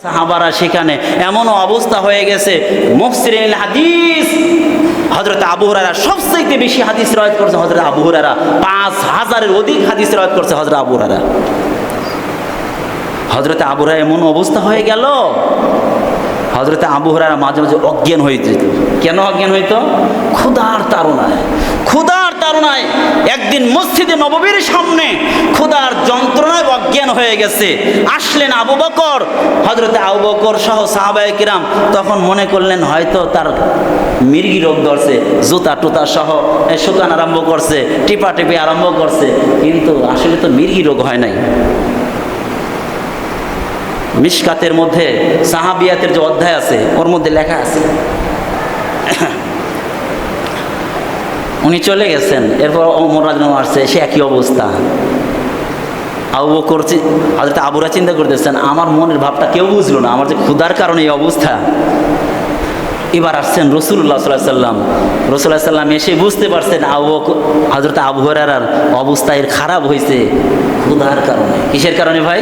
সাহাবারা সেখানে এমন অবস্থা হয়ে গেছে, মুফসিরিনুল হাদিস হযরত আবু হুরায়রা সবচেয়ে বেশি হাদিস রওয়ায়াত করছে। হযরত আবু হুরায়রা 5000-এর অধিক হাদিস রওয়ায়াত করছে হযরত আবু হুরায়রা। হযরত আবু হুরায়রা এমন অবস্থা হয়ে গেল, হযরত আবু হুরায়রা মাঝে মাঝে অজ্ঞান হয়ে যেত। কেন অজ্ঞান হইতো? ক্ষুধার তাড়নায়। ক্ষুধার তাড়নায় একদিন মসজিদে নববীর সামনে ক্ষুধার যন্ত্রণায় অজ্ঞান হয়ে গেছে। আসলেন আবু বকর, হযরত আবু বকর সহ সাহাবায়ে কিরাম তখন মনে করলেন হয়তো তার মির্গি রোগ ধরছে, জুতা টুতা সহ শুকান আরম্ভ করছে, টিপাটিপি আরম্ভ করছে, কিন্তু আসলে তো মির্গি রোগ হয় নাই। মিশকাতের মধ্যে সাহাবিয়াতের যে অধ্যায় আছে ওর মধ্যে লেখা আছে, উনি চলে গেছেন, এরপর ওমর রাদিয়াল্লাহু আনহু আসছে, সে একই অবস্থা। আবু বকর হযরত আবু হুরায়রা চিন্তা করতেছেন আমার মনের ভাবটা কেউ বুঝলো না, আমার যে ক্ষুধার কারণে এই অবস্থা। এবার আসছেন রাসূলুল্লাহ সাল্লাল্লাহু আলাইহি ওয়াসাল্লাম। রাসূলুল্লাহ সাল্লাল্লাহু আলাইহি ওয়াসাল্লাম এসে বুঝতে পারছেন হযরত আবু হুরায়রার অবস্থা এর খারাপ হয়েছে ক্ষুধার কারণে। কিসের কারণে ভাই?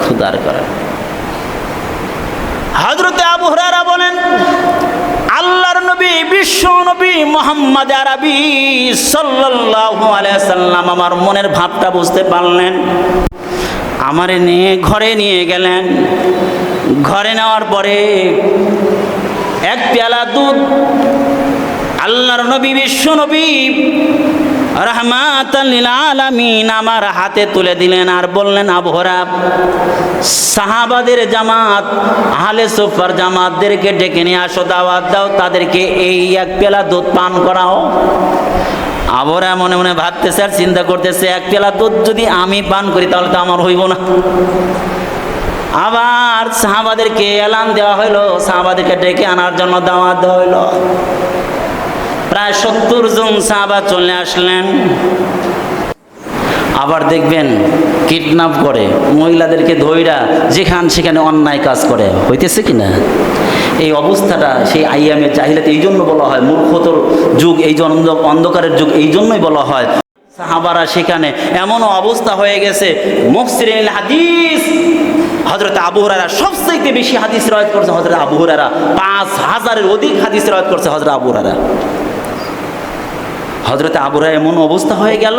ক্ষুধার কারণে। হযরত আবু হুরায়রা বলেন, আল্লাহর নবী বিশ্ব নবী মুহাম্মদ আরবি সাল্লাল্লাহু আলাইহি ওয়াসাল্লাম আমার মনের ভাবটা বুঝতে পারলেন, আমারে নিয়ে ঘরে নিয়ে গেলেন। ঘরে নেওয়ার পরে এক পেয়ালা দুধ আল্লাহর নবী বিশ্ব নবী রাহমাতাল লিল আলামিন আমার হাতে তুলে দিলেন আর বললেন, আবু হুরায়রা সাহাবাদের জামাত আহলে সুফার জামাতদেরকে ডেকে নিয়ে আসো, দাওয়াত দাও, তাদেরকে এই এক পেয়ালা দুধ পান করাও। আবু হুরায়রা মনে মনে ভাবতেছে আর চিন্তা করতেছে, এক পেয়ালা দুধ যদি আমি পান করি তাহলে তো আমার হইব না। আবার সাহাবাদেরকে এলান দেওয়া হইলো, সাহাবাদেরকে ডেকে আনার জন্য দাওয়াত দেওয়া হইলো। প্রায় 70 জন সাহাবা চলে আসলেন। আবার দেখবেন কিডন্যাপ করে মহিলাদেরকে ধইরা যেখান সেখানে অন্যায় কাজ করে, হইতেছে কিনা? এই অবস্থাটা সেই আইয়ামে জাহিলিয়াত, এই জন্য বলা হয় মূর্খতর যুগ, এই জন্য অন্ধকারের যুগ, এই জন্যই বলা হয়। সাহাবারা সেখানে এমন অবস্থা হয়ে গেছে, মুফসিরিনুল হাদিস হযরত আবু হুরায়রা সবচেয়ে বেশি হাদিস রওয়ায়াত করছে হযরত আবু হুরায়রা। 5000-এর অধিক হাদিস রওয়ায়াত করছে হযরত আবু হুরায়রা। হযরত আবু হুরায়রা এমন অবস্থা হয়ে গেল,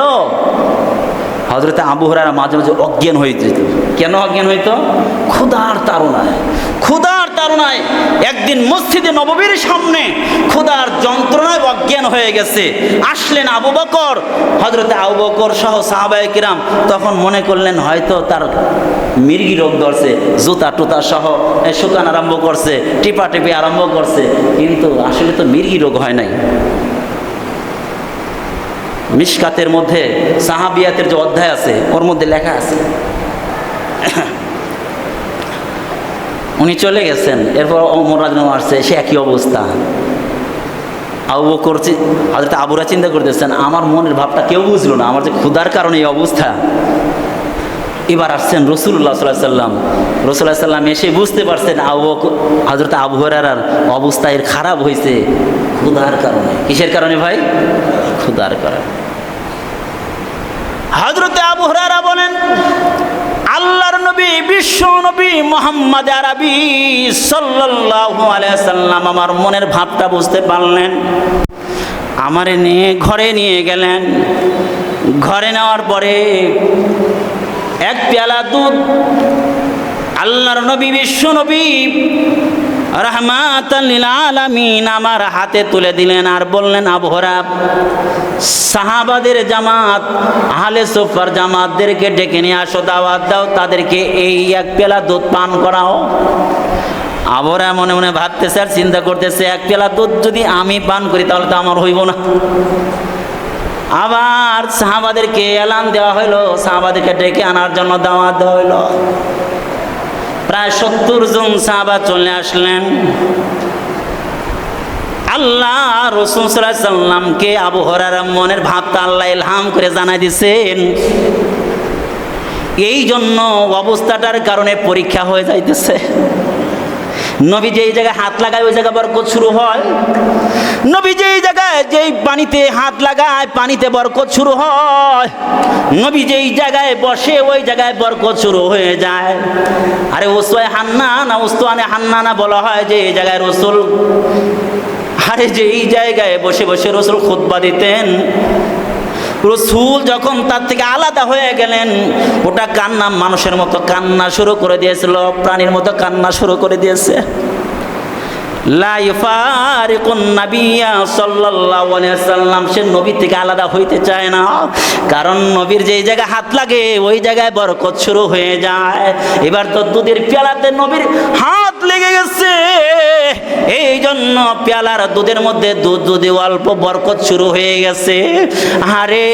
হযরত আবু হুরায়রা মাঝে মাঝে অজ্ঞান হয়ে যেত। কেন অজ্ঞান হইতো? ক্ষুধার তাড়নায়। ক্ষুধার তাড়নায় একদিন মসজিদে নববীর সামনে ক্ষুধার যন্ত্রণায় অজ্ঞান হয়ে গেছে। আসলেন আবু বকর, হযরত আবু বকর সহ সাহাবায়ে কিরাম তখন মনে করলেন হয়তো তার মির্গি রোগ ধরছে, জুতা টুতা সহ শুকান আরম্ভ করছে, টিপাটিপি আরম্ভ করছে, কিন্তু আসলে তো মির্গি রোগ হয় নাই। মিশকাতের মধ্যে সাহাবিয়াতের যে অধ্যায় আছে ওর মধ্যে লেখা আছে, উনি চলে গেছেন, এরপর ওমর রাদিয়াল্লাহু আনহু আসছে, সে একই অবস্থা। আবু বকর হযরত আবু হুরায়রা চিন্তা করতেছেন আমার মনের ভাবটা কেউ বুঝলো না, আমার যে ক্ষুধার কারণে এই অবস্থা। এবার আসছেন রাসূলুল্লাহ সাল্লাল্লাহু আলাইহি ওয়াসাল্লাম। রাসূলুল্লাহ সাল্লাল্লাহু আলাইহি ওয়াসাল্লাম এসে বুঝতে পারছেন হযরত আবু হুরায়রার অবস্থা এর খারাপ হয়েছে ক্ষুধার কারণে। কিসের কারণে ভাই? ক্ষুধার কারণে। হযরত আবু হুরায়রা বলেন, আল্লাহর নবী বিশ্ব নবী মুহাম্মদ আরবি সাল্লাল্লাহু আলাইহি ওয়াসাল্লাম আমার মনের ভাবটা বুঝতে পারলেন, আমারে নিয়ে ঘরে নিয়ে গেলেন। ঘরে নেওয়ার পরে এক পেয়ালা দুধ আল্লাহর নবী বিশ্ব নবী রাহমাতাল লিল আলামিন আমার হাতে তুলে দিলেন আর বললেন, আবু হুরায়রা সাহাবাদের জামাত আহলে সুফার জামাতদেরকে ডেকে নিয়ে আসো, দাওয়াত দাও, তাদেরকে এই এক পেয়ালা দুধ পান করাও। আবু হুরায়রা মনে মনে ভাবতেছে আর চিন্তা করতেছে, এক পেয়ালা দুধ যদি আমি পান করি তাহলে তো আমার হইব না। আবার সাহাবাদেরকে এলান দেওয়া হইলো, সাহাবাদেরকে ডেকে আনার জন্য দাওয়াত দেওয়া হইলো। প্রায় 70 জন সাহাবা চলে আসলেন। আল্লাহ রাসূল সাল্লাল্লাহু আলাইহি ওয়াসাল্লামকে আবু হুরায়রার মনের ভাবটা আল্লাহ ইলহাম করে জানাই দিয়েছেন, এই জন্য অবস্থাটার কারণে পরীক্ষা হয়ে যাইতেছে। নবী যেই জায়গায় হাত লাগায় ওই জায়গায় বরকত শুরু হয়। নবী যেই জায়গায় যেই পানিতে হাত লাগায় পানিতে বরকত শুরু হয়। নবী যেই জায়গায় বসে ওই জায়গায় বরকত শুরু হয়ে যায়। আরে উসওয়ায়ে হান্নানা, উসওয়ায়ে হান্নানা বলা হয় যে এই জায়গায় রাসূল, আরে যে এই জায়গায় বসে বসে রাসূল খুতবা দিতেন, রাসূল যখন তার থেকে আলাদা হয়ে গেলেন ওটা কান্না মানুষের মতো কান্না শুরু করে দিয়েছিল, প্রাণীর মতো কান্না শুরু করে দিয়েছে। লা ইউফারিকুন নাবিয়্যা সাল্লাল্লাহু আলাইহি ওয়াসাল্লাম, সে নবী থেকে আলাদা হইতে চায় না, কারণ নবীর যেই জায়গায় হাত লাগে ওই জায়গায় বরকত শুরু হয়ে যায়। এবার তো দুধের পেয়ালাতে নবীর হাত লেগে গেছে, এই জন্য পেয়ালার দুধের মধ্যে দুধ যদি অল্প বরকত শুরু হয়ে গেছে। আরে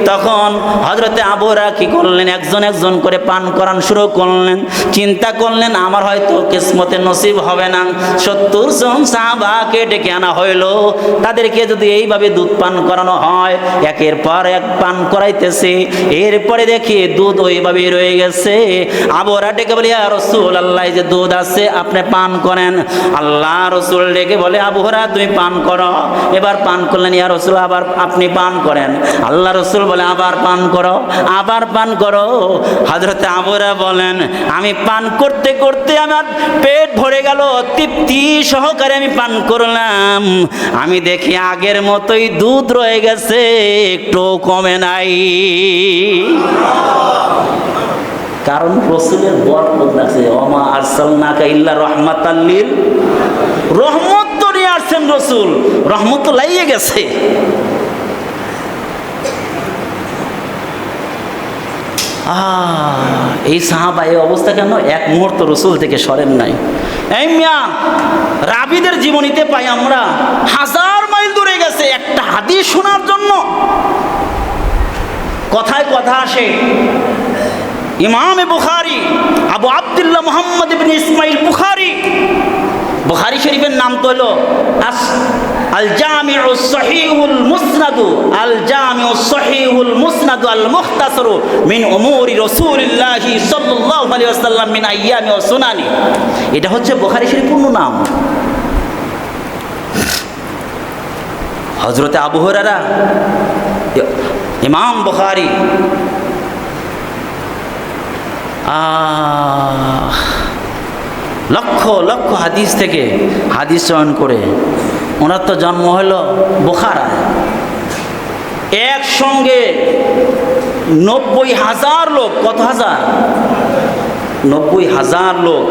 তখন হযরতে আবু হুরায়রা কি করলেন, একজন একজন করে পান করান শুরু করলেন। চিন্তা করলেন আমার হয়তো কিসমতে নসিব হবে না। 70 জন সাহাবাকে ডেকে আনা হইল, তাদেরকে যদি এইভাবে দুধ পান করানো হয়, একের পর এক পান করাইতেছে, এরপরে দেখি দুধ ওইভাবে রয়ে গেছে। আবু হুরায়রা ডেকে বলে ইয়া রাসূলুল্লাহ, যে দুধ আছে আপনি পান করেন। আল্লাহ রাসূল ডেকে বলে আবু হুরায়রা তুমি পান করো। এবার পান করলেন, ইয়া রাসূল আবার আপনি পান করেন। আল্লাহ রাসূল বলে আবার পান করো, আবার পান করো। হযরতে আবু হুরায়রা বলেন আমি পান করতে করতে আমার পেট ভরে গেল, তৃপ্তি সহকারে আমি পান করলাম, আমি দেখি আগের মতোই দুধ রয়ে গেছে, একটু কমে নাই। কারণ রাসূলের বরকত লাগছে, ওমা আরসালনাকা ইল্লা রাহমাতাল লিল, রহমত তো নিয়ে আসছেন রাসূল, রহমত তো লাগিয়ে গেছে। এই সাহাবা এই অবস্থা কেন? এক মুহূর্ত রাসূল থেকে সরেন নাই। এই মিয়া, রাবীদের জীবনীতে পাই আমরা 1000 মাইল দূরে গেছে একটা হাদিস শোনার জন্য। কথায় কথা আসে, ইমাম বুখারী আবু আব্দুল্লাহ মুহাম্মদ ইবনে ইসমাইল বুখারী, বুখারী শরীফের নাম তো হলো আল জামিউস সহিহুল মুসনাদ, আল জামিউস সহিহুল মুসনাদ আল মুখতাসার মিন উমুরি রাসূলিল্লাহ সাল্লাল্লাহু আলাইহি ওয়াসাল্লাম মিন আইয়ামি ওয়া সুনানি। এটা হচ্ছে বুখারী শরীফের পূর্ণ নাম। হযরতে আবু হুরায়রা, ইমাম বুখারী লক্ষ লক্ষ হাদিস থেকে হাদিস চয়ন করে, ওনার তো জন্ম হলো বুখারায়, একসঙ্গে 90,000 লোক, কত হাজার? 90,000 লোক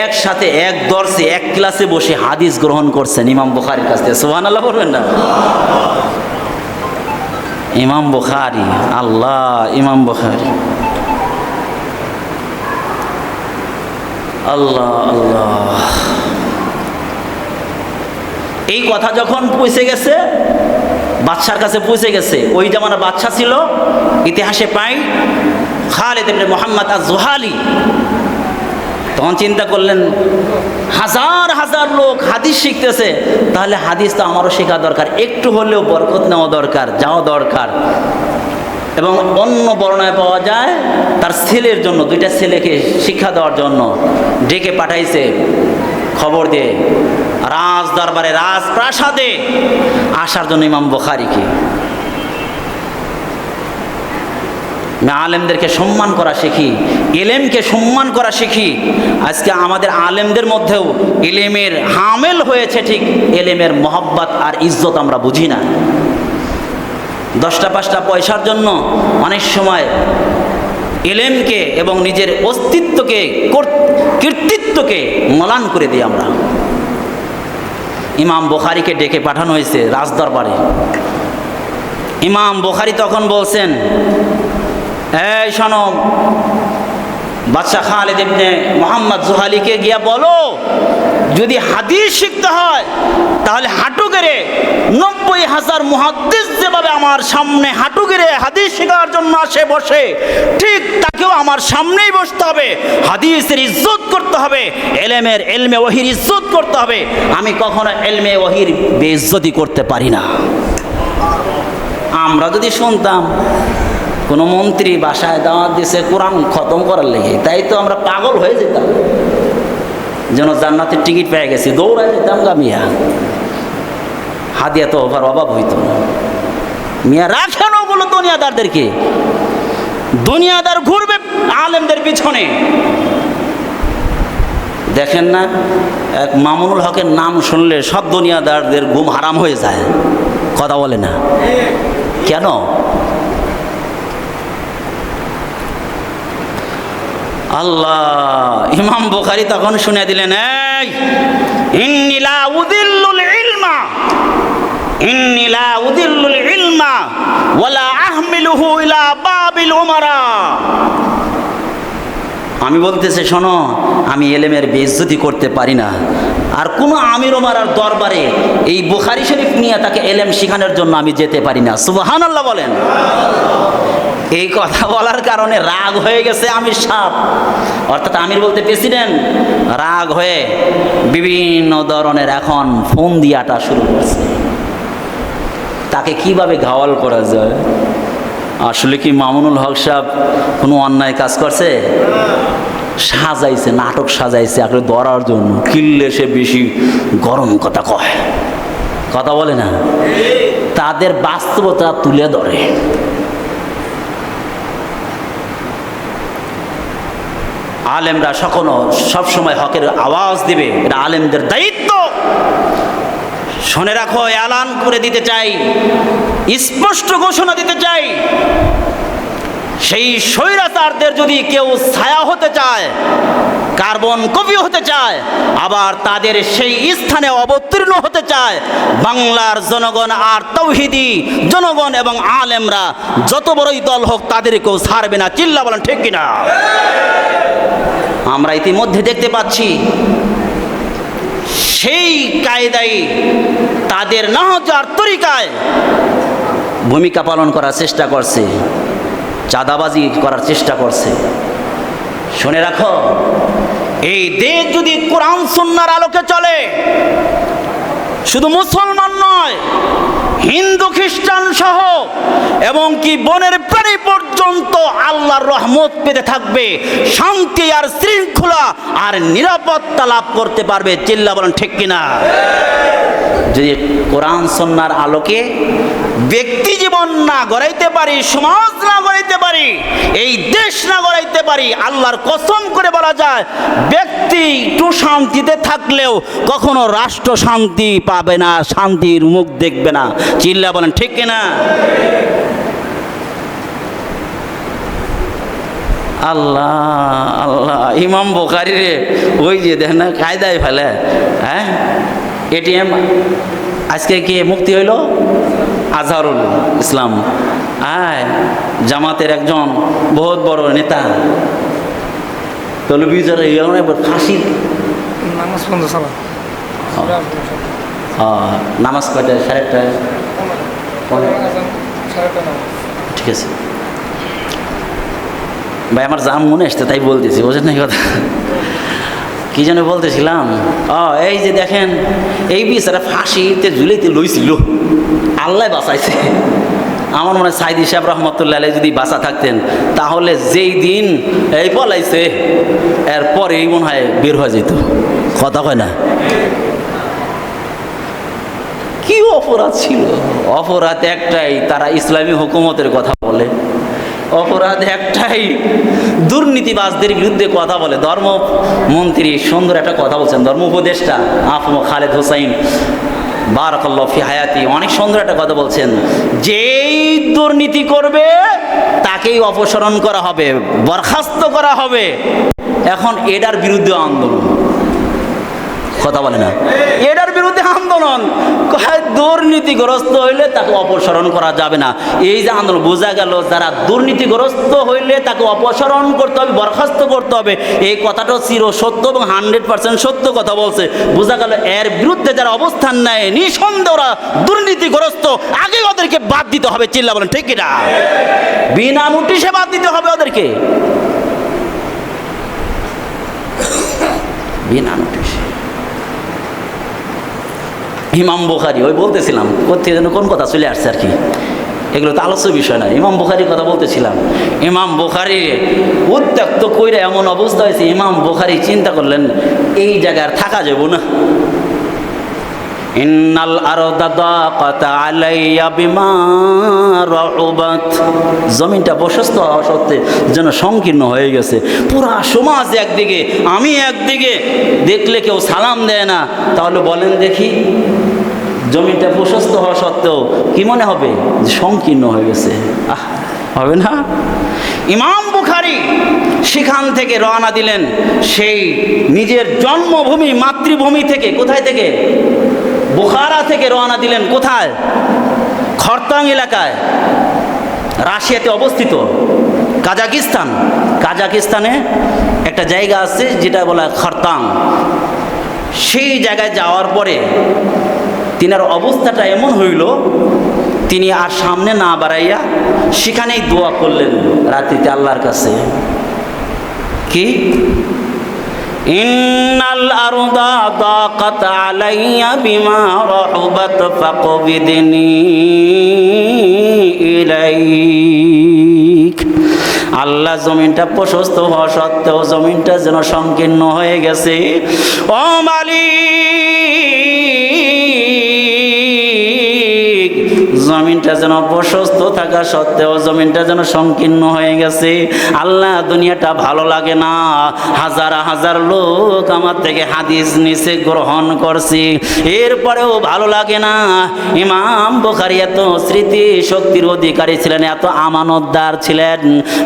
একসাথে এক দর্শে এক ক্লাসে বসে হাদিস গ্রহণ করছেন ইমাম বুখারীর কাছ থেকে। সুবহানাল্লাহ বলবেন না? ইমাম বুখারী, আল্লাহ, ইমাম বুখারী, আল্লাহ আল্লাহ। এই কথা যখন পৌঁছে গেছে বাদশার কাছে, পৌঁছে গেছে, ওই জামানার বাদশা ছিল, ইতিহাসে পাই খালিদ ইবনে মুহাম্মদ আজ-জুহালি। তখন চিন্তা করলেন হাজার হাজার লোক হাদিস শিখতেছে, তাহলে হাদিস তো আমারও শেখা দরকার, একটু হলেও বরকত নেওয়া দরকার, যাওয়া দরকার। এবং অন্য বর্ণনায় পাওয়া যায় তার ছেলের জন্য, 2টা ছেলেকে শিক্ষা দেওয়ার জন্য ডেকে পাঠাইছে খবর দিয়ে রাজ দরবারে, রাজপ্রাসাদে আসার জন্য ইমাম বুখারীকে। আলেমদেরকে সম্মান করা শিখি, ইলমকে সম্মান করা শিখি। আজকে আমাদের আলেমদের মধ্যেও ইলমের হামেল হয়েছে, ঠিক ইলমের মহব্বত আর ইজ্জত আমরা বুঝি না। 10টা 5টা পয়সার জন্য অনেক সময় ইলমকে এবং নিজের অস্তিত্বকে, কর্তৃত্বকে ম্লান করে দিই আমরা। ইমাম বুখারীকে ডেকে পাঠানো হয়েছে রাজদরবারে। ইমাম বুখারী তখন বলছেন, এই শোনো, বাদশাহ খালিদ ইবনে মুহাম্মদ জুহালিকে গিয়া বলো যদি হাদিস শিখতে হয় তাহলে হাঁটু গেড়ে 90,000 মুহাদ্দিস যেভাবে আমার সামনে হাঁটু গেড়ে হাদিস শেখার জন্য আসে বসে, ঠিক তাকেও আমার সামনেই বসতে হবে, হাদিসের ইজ্জত করতে হবে, এলমে ওহির ইজ্জত করতে হবে। আমি কখনো এলমে ওহির বেইজ্জতি করতে পারি না। আমরা যদি শুনতাম কোনো মন্ত্রী বাসায় দাওয়াত দিয়েছে কোরআন খতম করার লেগে, তাই তো আমরা পাগল হয়ে যেতাম। যেন জান্নাতের টিকিট পেয়ে গেছি, দৌড়ায় যেতাম গা মিয়া, হাদিয়া তো অভাব হইতো না। মিয়া রাখেন ওগুলো দুনিয়াদারদেরকে, দুনিয়াদার ঘুরবে আলেমদের পিছনে। দেখেন না, এক মামুনুল হকের নাম শুনলে সব দুনিয়াদারদের ঘুম হারাম হয়ে যায়, কথা বলে না কেন? আল্লাহ, ইমাম বুখারী তখন শুনে দিলেন, এই ইন্নী লা উদিল্লুল ইলমা, ইন্নী লা উদিল্লুল ইলমা ওয়ালা আহমিলুহু ইলা বাবিল উমারা। আমি বলতেছি শোনো, আমি এলেমের বেইজ্জতি করতে পারি না, আর কোনো আমির ওমরার দরবারে এই বুখারী শরীফ নিয়ে তাকে এলেম শেখানোর জন্য আমি যেতে পারি না। সুবহানাল্লাহ বলেন। এই কথা বলার কারণে রাগ হয়ে গেছে আমির সাহেব, অর্থাৎ আমির বলতে প্রেসিডেন্ট, রাগ হয়ে বিভিন্ন ধরনের এখন ফোন দিয়াটা শুরু করছে, তাকে কিভাবে ঘাওয়াল করা যায়। আসলে কি মামুনুল হক সাহেব কোনো অন্যায় কাজ করছে? সাজাইছে, নাটক সাজাইছে আগে ধরার জন্য, কিনলে সে বেশি গরম কথা কয়, কথা বলে না, তাদের বাস্তবতা তুলে ধরে। আলেমরা সবসময় হকের আওয়াজ দিবে, এটা আলেমদের দায়িত্ব। শুনে রাখো, এলান করে দিতে চাই, স্পষ্ট ঘোষণা দিতে চাই, সেই স্বৈরাচারদের যদি কেউ ছায়া হতে চায়, কার্বন কপি হতে চায়, আবার তাদের সেই স্থানে অবতীর্ণ হতে চায়, বাংলার জনগণ আর তাওহীদি জনগণ এবং আলেমরা যত বড়ই দল হোক তাদেরকেও ছাড়বে না। চিল্লা বলেন ঠিক কিনা? আমরা ইতিমধ্যে দেখতে পাচ্ছি সেই কায়দায় তাদের নাহজার তরিকায় ভূমিকা পালন করার চেষ্টা করছে, চাঁদাবাজি করার চেষ্টা করছে। শুনে রাখো, এই দেশ যদি কোরআন সুন্নাহর আলোকে চলে, শুধু মুসলমান নয়, হিন্দু খ্রিস্টান সহ এবং কি বনের প্রাণী পর্যন্ত আল্লাহর রহমত পেতে থাকবে, শান্তি আর শৃঙ্খলা আর নিরাপত্তা লাভ করতে পারবে। চিল্লা বলেন ঠিক কিনা? যদি কোরআন সুন্নাহর আলোকে ব্যক্তি জীবন না গড়াইতে পারি, সমাজ না গড়াইতে পারি, এই দেশ না গড়াইতে পারি, আল্লাহর কসম করে বলা যায় ব্যক্তি একটু শান্তিতে থাকলেও কখনো রাষ্ট্র শান্তি পাবে না, শান্তির মুখ দেখবে না। চিল্লা বলেন ঠিক কিনা? আল্লাহ আল্লাহ, ইমাম বুখারী রে ওই যে দেখ না কায়দায় ফেলে, হ্যাঁ, এটিএম আজকে কে মুক্তি হইল? আজহারুল ইসলাম, জামাতের একজন বহুত বড় নেতা, ফাঁসি নামাজ কয়টায়? 8:30। ঠিক আছে ভাই, আমার যা মনে আসছে তাই বলতেছি, বোঝেন না কথা? কি যেন বলতেছিলাম, এই যে দেখেন এই বিচারা ফাঁসিতে ঝুলাইতে লইছিল, আল্লাহ বাঁচাইছে। আমার মনে হয় সাইদি সাহেব রহমতুল্লাহ আলাইহি যদি বাঁচা থাকতেন তাহলে যেই দিন এই পলাইছে এরপর এই মনে হয় বের হয়ে যেত, কথা কয় না? কি অপরাধ ছিল? অপরাধ একটাই, তারা ইসলামী হুকুমতের কথা বলে। অপরাধ একটাই, দুর্নীতিবাজদের বিরুদ্ধে কথা বলে। ধর্মমন্ত্রী সুন্দর একটা কথা বলছেন, ধর্ম উপদেষ্টা আফম খালেদ হোসাইন বারাকাল্লাহু ফি হায়াতি, অনেক সুন্দর একটা কথা বলছেন, যেই দুর্নীতি করবে তাকেই অপসারণ করা হবে, বরখাস্ত করা হবে। এখন এটার বিরুদ্ধে আন্দোলন, কথা বলে না, এটার বিরুদ্ধে আন্দোলন। দুর্নীতিগ্রস্ত হইলে তাকে অপসারণ করা যাবে না। এই যে আন্দোলন, বোঝা গেল যারা দুর্নীতিগ্রস্ত হইলে তাকে অপসারণ করতে হবে, বরখাস্ত করতে হবে, এই কথাটা চির সত্য এবং 100% সত্য কথা বলছে। বোঝা গেল এর বিরুদ্ধে যারা অবস্থান নেয় নিঃসন্দেহ ওরা দুর্নীতিগ্রস্ত, আগে ওদেরকে বাদ দিতে হবে। চিল্লা বলেন ঠিক কিনা? বিনা নোটিশে বাদ দিতে হবে ওদেরকে, বিনা নোটিশে। ইমাম বুখারী, ওই বলতেছিলাম কোথেকে যেন কোন কথা চলে আসছে আর কি, এগুলো তো আলোচ্য বিষয় না। ইমাম বুখারীর কথা বলতেছিলাম। ইমাম বুখারী উত্ত্যক্ত কইরা এমন অবস্থা হয়েছে, ইমাম বুখারী চিন্তা করলেন এই জায়গায় আর থাকা যাব না। ইন্নাল আরদা দাকাত আলাইয়া বিমা রাহুবাত, জমিনটা প্রশস্ত হওয়া সত্ত্বে যেন সংকীর্ণ হয়ে গেছে। পুরা সমাজ একদিকে, আমি একদিকে, দেখলে কেউ সালাম দেয় না। তাহলে বলেন দেখি, জমিনটা প্রশস্ত হওয়া সত্ত্বেও কি মনে হবে? সংকীর্ণ হয়ে গেছে। হবে না? ইমাম বুখারী সেখান থেকে রওনা দিলেন, সেই নিজের জন্মভূমি মাতৃভূমি থেকে। কোথায় থেকে? বুখারা থেকে রওনা দিলেন। কোথায়? খরতাং এলাকায়, রাশিয়াতে অবস্থিত, কাজাকিস্তান। কাজাকিস্তানে একটা জায়গা আছে যেটা বলা হয় খরতাং। সেই জায়গায় যাওয়ার পরে তিনার অবস্থাটা এমন হইল, তিনি আর সামনে না বাড়াইয়া সেখানেই দোয়া করলেন রাত্রিতে আল্লাহর কাছে। কি? ইন্নাল আরদা দাকাত আলাইয়া বিমা রাহুবাত ফাকবিদনি ইলাইক। আল্লাহ, জমিনটা প্রশস্ত হওয়া সত্ত্বেও জমিনটা যেন সংকীর্ণ হয়ে গেছে। ও মালিক, জমিনটা যেন প্রশস্ত থাকা সত্ত্বেও জমিনটা যেন সংকীর্ণ হয়ে গেছে। আল্লাহ, দুনিয়াটা ভালো লাগে না। হাজার হাজার লোক আমার থেকে হাদিস নিচে গ্রহণ করছে, এরপরেও ভালো লাগে না। ইমাম বুখারী এত স্মৃতি শক্তির অধিকারী ছিলেন, এত আমানতদার ছিলেন,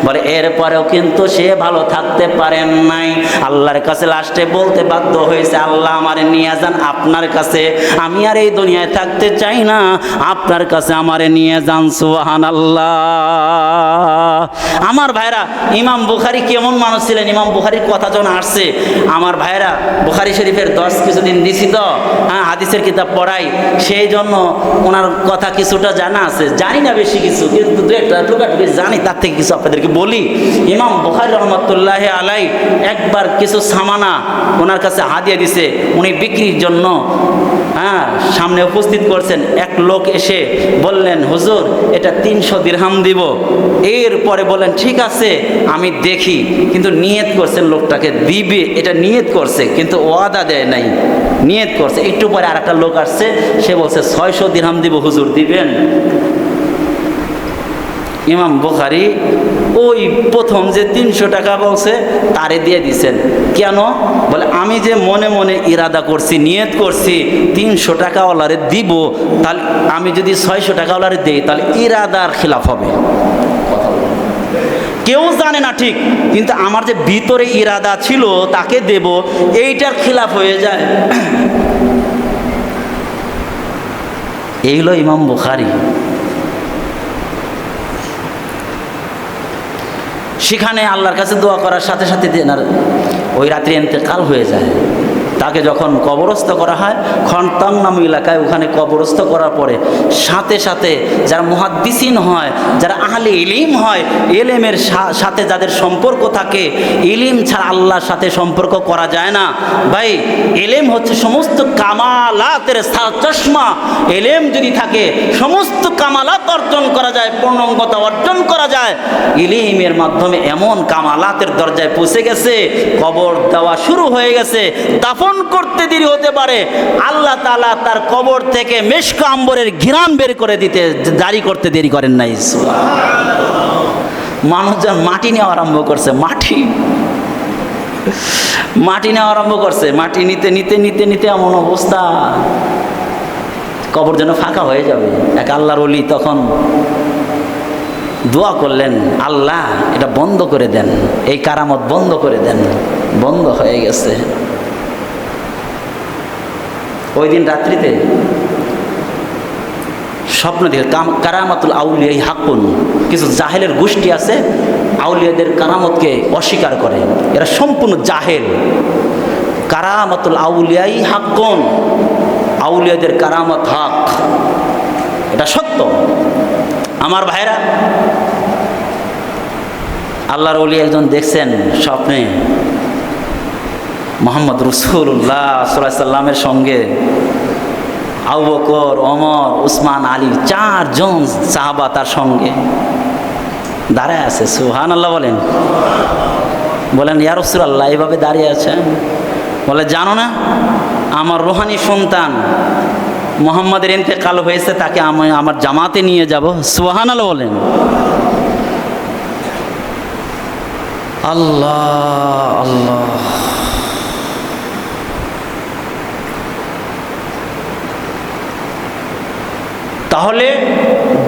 বলে এরপরেও কিন্তু সে ভালো থাকতে পারেন নাই। আল্লাহর কাছে লাস্টে বলতে বাধ্য হয়েছে, আল্লাহ আমারে নিয়ে যান আপনার কাছে, আমি আর এই দুনিয়ায় থাকতে চাই না, আপনার কাছে আমারে নিয়ে যান। সুবহানাল্লাহ। আমার ভাইরা, ইমাম বুখারী কেমন মানুষ ছিলেন? ইমাম বুখারীর কথা যখন আসছে, আমার ভাইরা বুখারী শরীফের দর্শ কিছুদিন দিছি তো, হ্যাঁ, হাদিসের কিতাব পড়াই, সেই জন্য ওনার কথা কিছুটা জানা আছে। জানি না বেশি কিছু, কিন্তু দু একটা টুকাটুকি জানি, তার থেকে কিছু আপনাদেরকে বলি। ইমাম বুখারী রহমতুল্লাহি আলাই একবার কিছু সামানা ওনার কাছে হাদিয়া দিছে, উনি বিক্রির জন্য হ্যাঁ সামনে উপস্থিত করছেন। এক লোক এসে বললেন, হুজুর এটা 300 দিরহাম দিব। এরপরে বললেন ঠিক আছে আমি দেখি, কিন্তু নিয়ত করছেন লোকটাকে দিবে, এটা নিয়ত করছে কিন্তু ওয়াদা দেয় নাই, নিয়ত করছে। একটু পরে আর একটা লোক আসছে, সে বলছে 600 দিরহাম দিব, হুজুর দিবেন? ইমাম বুখারী ওই প্রথম যে 300 টাকা বলছে তারে দিয়ে দিছেন। কেন? বলে আমি যে মনে মনে ইরাদা করছি, নিয়ত করছি 300 টাকাওয়ালারে দিব, তাহলে আমি যদি 600 টাকাওয়ালারে দেই তাহলে ইরাদার খিলাফ হবে। কেউ জানে না ঠিক, কিন্তু আমার যে ভিতরে ইরাদা ছিল তাকে দেব, এইটার খিলাফ হয়ে যায়। এই হলো ইমাম বুখারী। সেখানে আল্লাহর কাছে দোয়া করার সাথে সাথে ওই রাত্রি ইন্তেকাল হয়ে যায়। তাকে যখন কবরস্থ করা হয় খরতাং নামক এলাকায়, ওখানে কবরস্থ করার পরে সাথে সাথে যারা মুহাদ্দিসিন হয়, যারা আহলে ইলম হয়, ইলমের সাথে যাদের সম্পর্ক থাকে, ইলম ছাড়া আল্লাহর সাথে সম্পর্ক করা যায় না ভাই। ইলম হচ্ছে সমস্ত কামালাতের চশমা। ইলম যদি থাকে সমস্ত কামালাত অর্জন করা যায়, পূর্ণাঙ্গতা অর্জন করা যায়। ইলমের মাধ্যমে এমন কামালাতের দরজায় পৌঁছে গেছে, কবর দেওয়া শুরু হয়ে গেছে, দাফন করতে দেরি হতে পারে, আল্লাহ তাআলা তার কবর থেকে মেশক আম্বরের ঘ্রাণ বের করে দিতে জারি করতে দেরি করেন নাই। মানুষজন মাটি নেওয়া আরম্ভ করছে, মাটি নেওয়া আরম্ভ করছে, মাটি নিতে নিতে নিতে নিতে এমন অবস্থা, কবর যেন ফাঁকা হয়ে যাবে। এক আল্লাহর ওলি তখন দোয়া করলেন, আল্লাহ এটা বন্ধ করে দেন, এই কারামত বন্ধ করে দেন। বন্ধ হয়ে গেছে। ওই দিন রাত্রিতে স্বপ্ন দেখে, কারামাতুল আউলিয়া হাক্কুন, কিছু জাহেলের গোষ্ঠী আছে আউলিয়াদের কারামতকে অস্বীকার করে, এরা সম্পূর্ণ জাহেল। কারামাতুল আউলিয়াই হাক্কুন, আউলিয়াদের কারামত হক, এটা সত্য। আমার ভাইরা, আল্লাহর ওলি একজন দেখছেন স্বপ্নে মুহাম্মদ রাসূলুল্লাহ সাল্লাল্লাহু আলাইহি ওয়াসাল্লামের সঙ্গে আবু বকর, ওমর, উসমান, আলী, 4 জন সাহাবা তার সঙ্গে দাঁড়ায় আছে। সুবহানাল্লাহ বলেন। বলেন ইয়া রাসূলুল্লাহ এইভাবে দাঁড়িয়ে আছেন? বলে জানো না আমার রুহানি সন্তান মুহাম্মাদের ইন্তেকাল হয়েছে, তাকে আমি আমার জামাতে নিয়ে যাব। সুবহানাল্লাহ বলেন। আল্লাহ আল্লাহ। তাহলে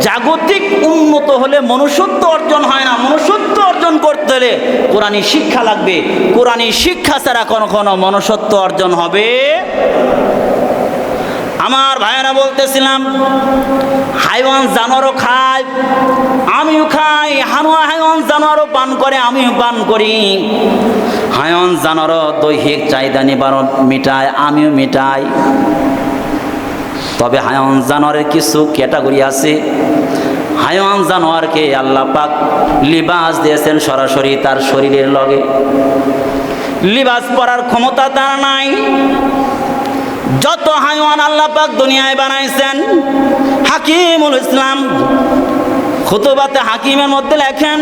জাগতিক উন্নত হলে মনুষ্যত্ব অর্জন হয় না। মনুষ্যত্ব অর্জন করতে হলে কোরআনী শিক্ষা লাগবে। কোরআনী শিক্ষা ছাড়া কোনো মনুষ্যত্ব অর্জন হবে। আমার ভাইয়েরা বলতেছিলাম হাইওয়ান জানোয়ারও খায়, আমিও খাই। হাইওয়ান জানোয়ারও পান করে, আমিও পান করি। হাইওয়ান জানোয়ারও দৈহিক চাহিদা নিবারণ মিটায়, আমিও মিটাই। তবে হাইওয়ান জানোয়ারের কিছু ক্যাটাগরি আছে। হাইওয়ান জানোয়ারকে আল্লাহ পাক লিবাস দিয়েছেন সরাসরি তার শরীরের লগে। লিবাস পরার ক্ষমতা তার নাই। যত হাইওয়ান আল্লাহ পাক দুনিয়ায় বানাইছেন, হাকিমুল ইসলাম খুতুবাতে হাকিমের মধ্যে লেখেন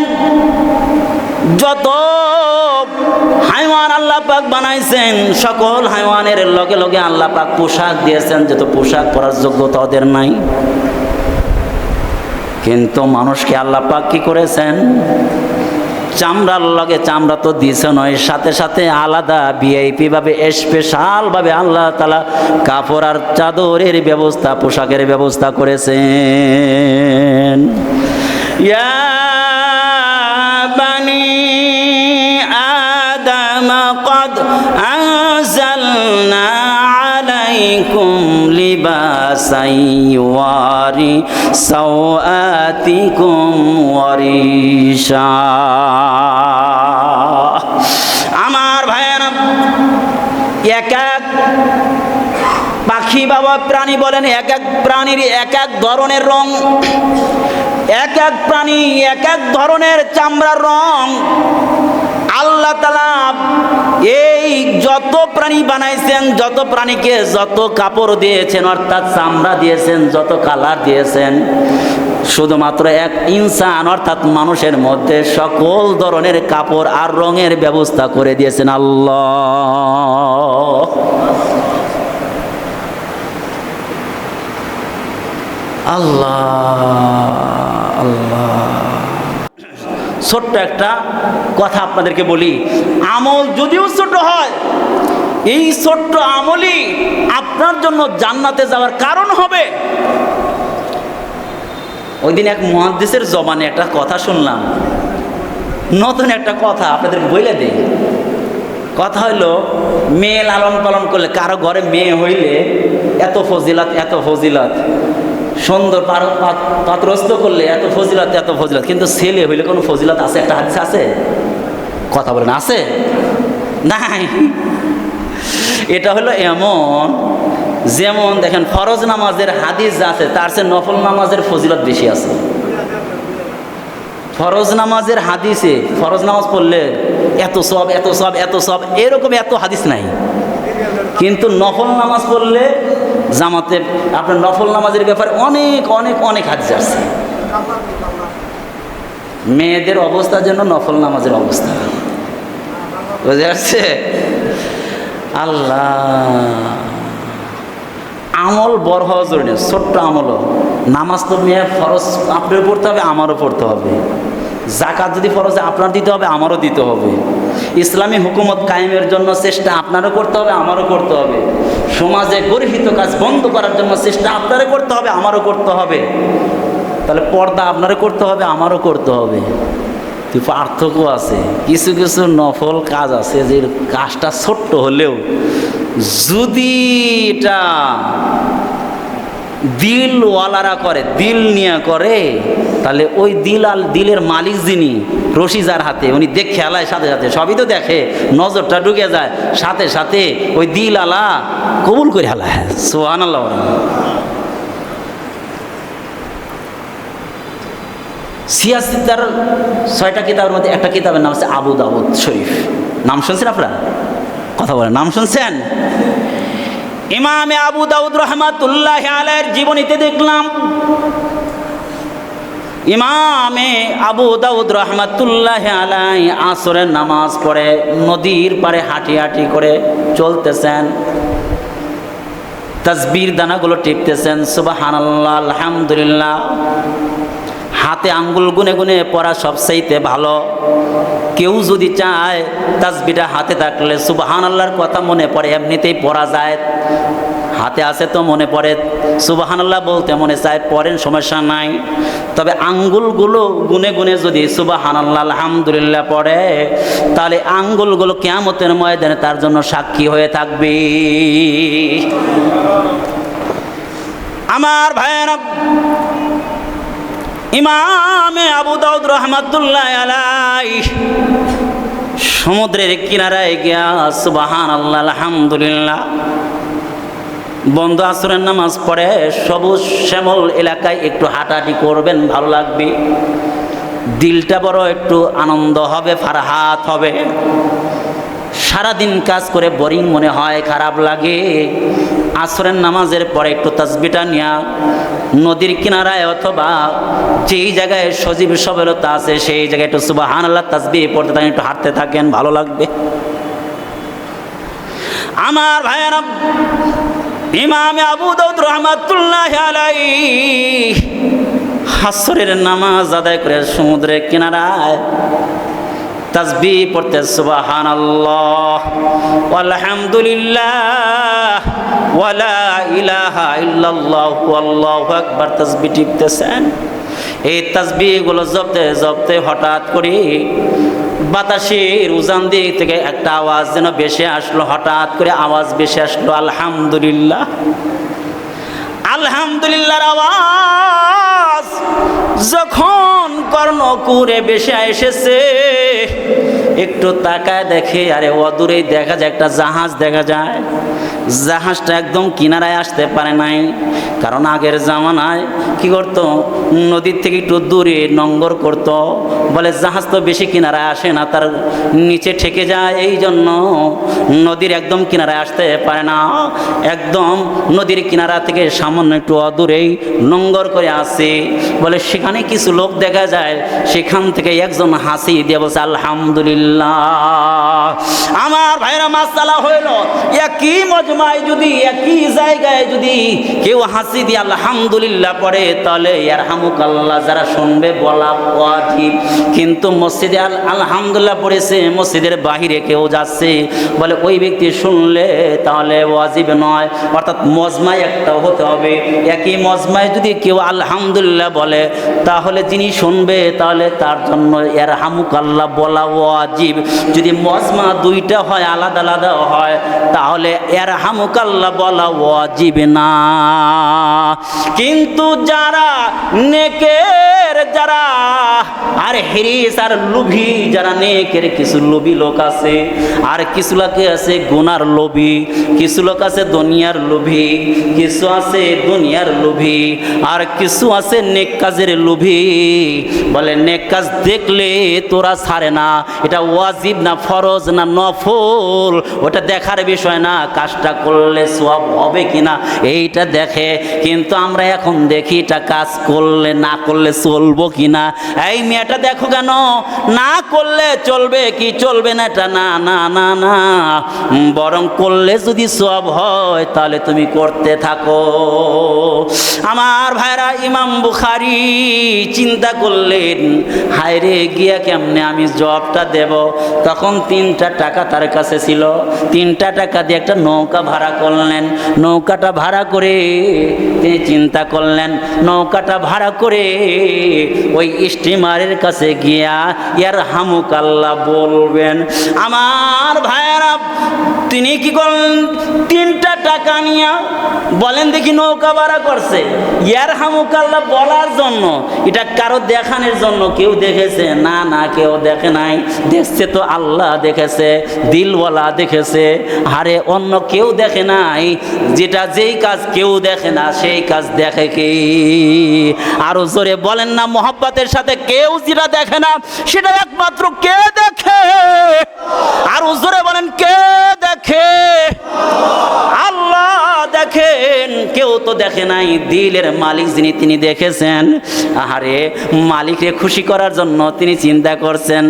যত হাইওয়ান আল্লাহ পাক বানাইছেন সকল হাইওয়ানের লগে লগে আল্লাহ পাক পোশাক দিয়েছেন, যত পোশাক পরার যোগ্যতা ওদের নাই। কিন্তু মানুষকে আল্লাহ পাক কি করেছেন? চামড়ার লগে চামড়া তো দিছে নয়, সাথে সাথে আলাদা ভিআইপি ভাবে স্পেশাল ভাবে আল্লাহ তাআলা কাপড় আর চাদরের ব্যবস্থা, পোশাকের ব্যবস্থা করেছেন। ইয়া বানি আদম قد أنزلنا عليكم لباسا يواري سوآتكم وريشا। আমার ভাইয়েরা, এক এক পাখি বাবা প্রাণী বলেন, এক এক প্রাণীর এক এক ধরনের রং, এক এক প্রাণী এক এক ধরনের চামড়ার রং। আল্লাহ তাআলা এই যত প্রাণী বানাইছেন, যত প্রাণীকে যত কাপড় দিয়েছেন অর্থাৎ চামড়া দিয়েছেন, যত কালার দিয়েছেন, শুধুমাত্র এক ইনসান অর্থাৎ মানুষের মধ্যে সকল ধরনের কাপড় আর রঙের ব্যবস্থা করে দিয়েছেন আল্লাহ। আল্লাহ আল্লাহ। ছোট্ট একটা কথা আপনাদেরকে বলি, আমল যদিও ছোট হয়, এই ছোট্ট আমলই আপনার জন্য জান্নাতে যাওয়ার কারণ হবে। ওই দিন এক মুহাদ্দিসের জবানে একটা কথা শুনলাম, নতুন একটা কথা আপনাদেরকে বলে দেই। কথা হইল মেয়ে লালন পালন করলে, কারো ঘরে মেয়ে হইলে এত ফজিলত, এত ফজিলত, সুন্দর পাত্রস্থ করলে এত ফজিলত, এত ফজিলত, কিন্তু ছেলে হইলে কোনো ফজিলত আছে? একটা হাদিস আছে? কথা বলেন, আছে? নাই। এটা হলো এমন যেমন দেখেন ফরজ নামাজের হাদিস আছে, তার চেয়ে নফল নামাজের ফজিলত বেশি আছে। ফরজ নামাজের হাদিসে ফরজ নামাজ পড়লে এত সব, এত সব, এত সব, এরকম এত হাদিস নাই। কিন্তু নফল নামাজ পড়লে জামাতে আপনার নফল নামাজের ব্যাপারে অনেক অনেক অনেক হাদিস আছে। মেয়েদের অবস্থা যেন নফল নামাজের অবস্থা, বুঝে আসছে? আল্লাহ, আমল বড় হওয়া জরুরি, ছোট্ট আমলও। নামাজ তো মেয়ে ফরজ আপনারও পড়তে হবে, আমারও পড়তে হবে। জাকাত যদি ফরজে আপনার দিতে হবে, আমারও দিতে হবে। ইসলামী হুকুমত কায়েমের জন্য চেষ্টা আপনারও করতে হবে, আমারও করতে হবে। সমাজে গর্হিত কাজ বন্ধ করার জন্য চেষ্টা আপনারও করতে হবে, আমারও করতে হবে। তাহলে পর্দা আপনারও করতে হবে, আমারও করতে হবে। পার্থক্য আছে, কিছু কিছু নফল কাজ আছে যে কাজটা ছোট্ট হলেও যদি এটা দিলওয়ালারা করে, দিল নিয়ে করে, তাহলে ওই দিলের মালিক যিনি, রশি যার হাতে, উনি দেখে আলায় সাথে সাথে, সবই তো দেখে, নজরটা ঢুকে যায়, সাথে সাথে ওই দিল আলা কবুল করে হালায়। সুবহানাল্লাহ। সিয়াসিতার 6টা কিতাবের মধ্যে একটা কিতাবের নাম হচ্ছে আবু দাউদ শরীফ। নাম শুনছেন আপনারা? কথা বলেন, নাম শুনছেন? ইমামে আবু দাউদ রহমাতুল্লাহি আলাইহির জীবনীতে দেখলাম, ইমামে আবু দাউদ রহমাতুল্লাহি আলাইহি আসরের নামাজ পড়ে নদীর পাড়ে হাঁটি হাঁটি করে চলতেছেন, তাসবির দানাগুলো টিপতেছেন, সুবহানাল্লাহ আলহামদুলিল্লাহ। হাতে আঙ্গুল গুনে গুনে পড়া সবচাইতে ভালো। কেউ যদি চায় তাসবিটা হাতে থাকলে সুবহানাল্লাহর কথা মনে পড়ে, এমনিতেই পড়া যায়, হাতে আছে তো মনে পড়ে, সুবহানাল্লাহ বলতে মনে চায়, পড়েন, সমস্যা নাই। তবে আঙ্গুলগুলো গুনে গুনে যদি সুবহানাল্লাহ আলহামদুলিল্লাহ পড়ে, তাহলে আঙ্গুলগুলো কিয়ামতের ময়দানে তার জন্য সাক্ষী হয়ে থাকবে। আমার ভাইয়েরা, ইমামে আবু দাউদ রহমাতুল্লাহি আলাইহি সমুদ্রের কিনারায় গিয়া সুবহানাল্লাহ আলহামদুলিল্লাহ বন্ধু আসরের নামাজ পড়ে সবুজ শ্যামল এলাকায় একটু হাঁটাহাঁটি করবেন, ভালো লাগবে, দিলটা বড় একটু আনন্দ হবে, ফারহাত হবে। সারাদিন কাজ করে বোরিং মনে হয়, খারাপ লাগে। আসরের নামাজের পরে একটু তাসবিহটা নিয়া নদীর কিনারায় অথবা যেই জায়গায় সজীব সবেলতা আছে সেই জায়গায় একটু সুবহানাল্লাহ তাসবিহ পড়তে থাকেন, একটু হাঁটতে থাকেন, ভালো লাগবে। আমার ভাইয়েরা, ইমামে আবু দাউদ রহমাতুল্লাহি আলাইহি আসরের নামাজ আদায় করে সমুদ্রের কিনারায় তাসবিহ পড়তে সুবহানাল্লাহ আলহামদুলিল্লাহ ওয়ালা ইলাহা ইল্লাল্লাহু আল্লাহু আকবার তাসবিহ টিপতেছেন। এই তাসবিহগুলো জপতে জপতে হঠাৎ করে বাতাসের উজান দিক থেকে একটা আওয়াজ যেন ভেসে আসলো, হঠাৎ করে আওয়াজ ভেসে আসলো, আলহামদুলিল্লাহ। আলহামদুলিল্লাহর আওয়াজ যখন কর্ণকুরে ভেসে এসেছে, একটু তাকায় দেখে, আরে অদূরেই দেখা যায় একটা জাহাজ দেখা যায়। জাহাজটা একদম কিনারায় আসতে পারে নাই, কারণ আগের জামানায় কি করতো, নদীর থেকে একটু দূরে নোঙ্গর করতো, বলে জাহাজ তো বেশি কিনারায় আসে না, তার নিচে ঠেকে যায়, এই জন্য নদীর একদম কিনারায় আসতে পারে না। একদম নদীর কিনারা থেকে সামান্য একটু অদূরেই নোঙ্গর করে আসে, বলে সেখানে কিছু লোক দেখা যায়, সেখান থেকে একজন হাসি দিয়ে বলছে আলহামদুলিল্লাহ। আমার ভাইরা, মাসালা হইল, একই মজমায় যদি, একই জায়গায় যদি কেউ হাসি দিয়ে আলহামদুলিল্লাহ পড়ে, তাহলে ইয়ারহামুকাল্লাহ যারা শুনবে বলা ওয়াজিব। কিন্তু মসজিদে আলহামদুলিল্লাহ পড়েছে, মসজিদের বাহিরে কেউ যাচ্ছে, বলে ওই ব্যক্তি শুনলে তাহলে ওয়াজিব নয়, অর্থাৎ মজমায় একটাও হতে হবে। একই মজমায় যদি কেউ আলহামদুলিল্লাহ বলে, তাহলে যিনি শুনবে তাহলে তার জন্য ইয়ারহামুকাল্লাহ বলা ওয়াজিব। যদি মজমা দুইটা হয়, আলাদা আলাদা হয়, তাহলে ইয়ারহামুকাল্লাহ বলা ওয়াজিব না। কিন্তু যারা নেকের, যারা আর হিরিস আর লোভী, যারা নেকের কিছু লোভী লোক আছে, আর কিছু লোক আছে গুনার লোভী, কিছু লোক আছে দুনিয়ার লোভী, কিছু আছে দুনিয়ার লোভী, আর কিছু আছে নেক কাজের লোভী। বলে নেক কাজ দেখলে তোরা ছাড়ে না, এটা ওয়াজিব না ফরজ না নফল, ওটা দেখার বিষয় না, কাজটা করলে সওয়াব হবে কিনা এইটা দেখে। কিন্তু আমরা এখন দেখি এটা কাজ করলে না করলে চলবো কিনা। এই মেয়েটা দেখো কেন, না করলে চলবে কি চলবে না এটা না না না না, বরং করলে যদি সওয়াব হয় তাহলে তুমি করতে থাকো। আমার ভাইরা, ইমাম বুখারী চিন্তা করলেন, হায়রে গিয়া কেমনে আমি জবটা দেব। তখন 3টা টাকা তার কাছে ছিল, 3টা টাকা দিয়ে একটা নৌকা ভাড়া করলেন। নৌকাটা ভাড়া করে তিনি চিন্তা করলেন, নৌকাটা ভাড়া করে ওই স্টিমারের কাছে গিয়া ইয়ারহামুকাল্লাহ বলবেন। আমার ভাইয়েরা, তিনি কি করলেন, 3টা টাকা নিয়া বলেন দেখি নৌকা ভাড়া করছে ইয়ারহামুকাল্লাহ বলার জন্য, এটা কারো দেখানোর জন্য। কেউ দেখেছে? না না, কেউ দেখে নাই। দেখছে তো আল্লাহ দেখেছে, দিলওয়ালা দেখেছে। আরে অন্য কেউ দেখে নাই, যেটা যেই কাজ কেউ দেখে না সেই কাজ দেখে কি? আরো জোরে বলেন না মোহাব্বতের সাথে, কেউ যেটা দেখে না সেটা একমাত্র কে দেখে? আরো জোরে বলেন, কে দেখে? আল্লাহ তো দেখে নাই, দিলের মালিক যিনি তিনি দেখেছেন। আরে মালিককে খুশি করার জন্য তিনি চিন্তা করছেন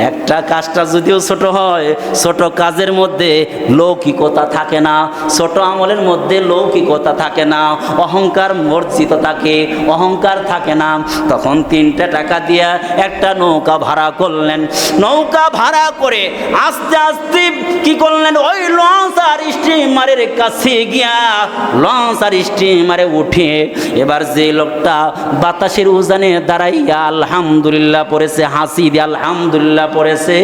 একটা কাজটা যদিও ছোট হয়, ছোট কাজের মধ্যে লৌকিকতা থাকে না, ছোট আমলের মধ্যে লৌকিকতা থাকে না, অহংকার বর্জিত থাকে, অহংকার থাকে না। তখন 3টা টাকা দিয়া একটা নৌকা ভাড়া করলেন। নৌকা ভাড়া করে আস্তে আস্তে কি করলেন, ওই লঞ্চ আর স্টিমারের কাছে গিয়া লঞ্চ আর স্টিমারে উঠে এবার যে লোকটা বাতাসের উজানে দাঁড়াইয়া আলহামদুলিল্লাহ পড়েছে, হাসি দিয়ে আলহামদুলিল্লাহ পড়েছে,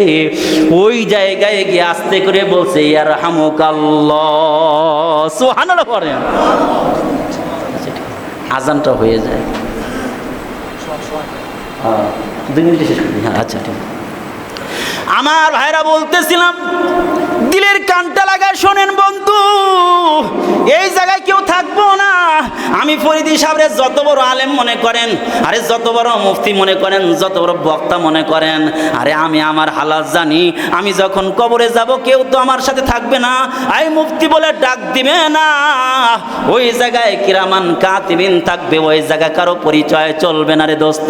ওই জায়গায় গিয়ে আস্তে করে বলছে ইয়ারহামুকাল্লাহ, সুবহানাল্লাহ পড়েন। আজানটা হয়ে যায়, 2 মিনিটে শেষ করি। হ্যাঁ আচ্ছা ঠিক। আমার ভাইরা বলতেছিলাম, দিলের কানটা লাগায় শোনেন বন্ধু, এই জায়গায় কেউ থাকবো না। আমি ফরিদি সাহেবের যত বড় আলেম মনে করেন, আরে যত বড় মুফতি মনে করেন, যত বড় বক্তা মনে করেন, আরে আমি আমার হালাত জানি। আমি যখন কবরে যাব কেউ তো আমার সাথে থাকবে না, আই মুফতি বলে ডাক দিবে না। ওই জায়গায় কিরামান কাতিবিন থাকবে, ওই জায়গায় কারো পরিচয় চলবে না রে দোস্ত,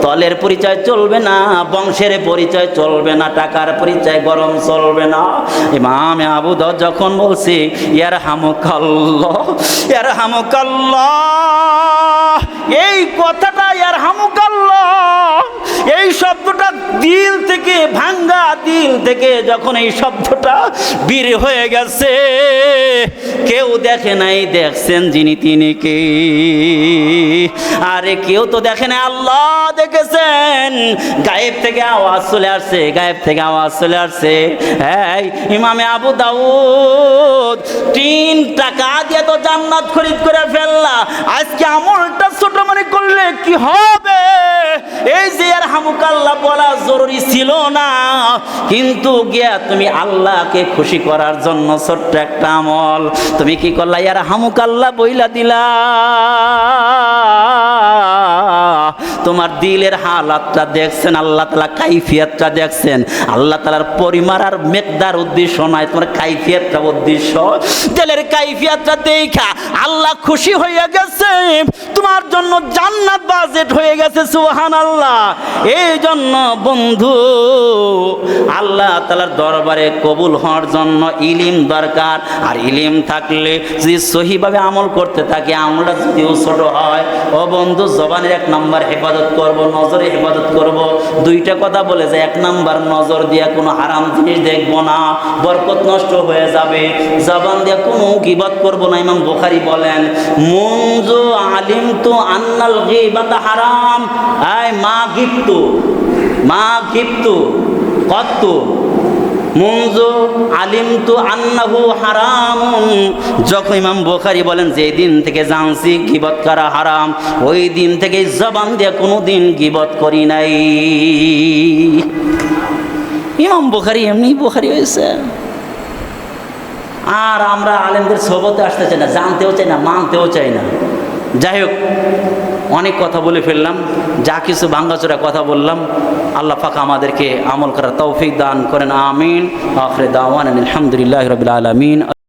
দলের পরিচয় চলবে না, বংশের পরিচয় চলবে না, টাকার পরিচয় গরম চলবে না। ইমাম আবু দাউদ যখন বলছে ইয়ারহামুকাল্লাহ, ইয়ারহামুকাল্লাহ, এই কথাটা ইয়ারহামুকাল্লাহ, এই শব্দটা দিল থেকে, ভাঙ্গা দিল থেকে যখন এই শব্দটা বের হয়ে গেছে, কেউ দেখে নাই, দেখছেন যিনি তিনি কে? আরে কেউ তো দেখে নাই, আল্লাহ দেখেছেন। গায়েব থেকে আওয়াজ চলে আসছে, গায়েব থেকে আওয়াজ চলে আসছে, এই ইমামে আবু দাউদ 3 টাকা দিয়ে তো জান্নাত খরিদ করে ফেললা, আজকে আমলটা ছোট মনে করলে কি হবে? এই যে ইয়ারহামুকাল্লাহ বলা জরুরি ছিল না, কিন্তু গিয়া তুমি আল্লাহকে খুশি করার জন্য ছোট্ট একটা আমল তুমি কি করলা, ইয়ারহামুকাল্লাহ বইলা দিলা। তোমার দিলের হালাতটা দেখছেন আল্লাহ তাআলা, কাইফিয়াতটা দেখছেন আল্লাহ তাআলার। পরিমাণ আর মেকদার উদ্দেশ্য নয়, তোমার কাইফিয়াতটা উদ্দেশ্য। দিলের কাইফিয়াতটা দেখা আল্লাহ খুশি হয়ে গেছে, তোমার জন্য জান্নাত বাজেট হয়ে গেছে, সুবহানাল্লাহ। এই জন্য বন্ধু আল্লাহ তাআলার দরবারে কবুল হওয়ার জন্য ইলম দরকার। আর ইলম থাকলে যদি সহিভাবে আমল করতে থাকি, আমলটা যদিও ছোট হয়, ও বন্ধু জবানের 1 নাম্বার হেফাজত করব, নজরে হেফাজত করব। 2টা কথা বলে যে 1 নাম্বার নজর দিয়ে কোনো হারাম জিনিস দেখব না, বরকত নষ্ট হয়ে যাবে। জবান দিয়ে কোনো গীবত করব না। ইমাম বুখারী বলেন মুনজু আলিমতু আন্নাল গীবাতা হারাম, আই মা গিবতু কত্তু মুনজু আলিমতু আন্নাহু হারামুন। যখন ইমাম বুখারী বলেন যে দিন থেকে জানছি গীবত করা হারাম, ওই দিন থেকে জবান দিয়ে কোনো দিন গীবত করি নাই। ইমাম বুখারী এমনি বুখারী হয়েছে। আর আমরা আলেমদের সোহবতে আসতে চাই না, জানতেও চাই না, মানতেও চাই না। যাই হোক, অনেক কথা বলে ফেললাম, যা কিছু ভাঙ্গাচোরা কথা বললাম, আল্লাহ পাক আমাদেরকে আমল করার তৌফিক দান করেন, আমিন। আখির দাওয়ানা আলহামদুলিল্লাহি রাব্বিল আলামিন।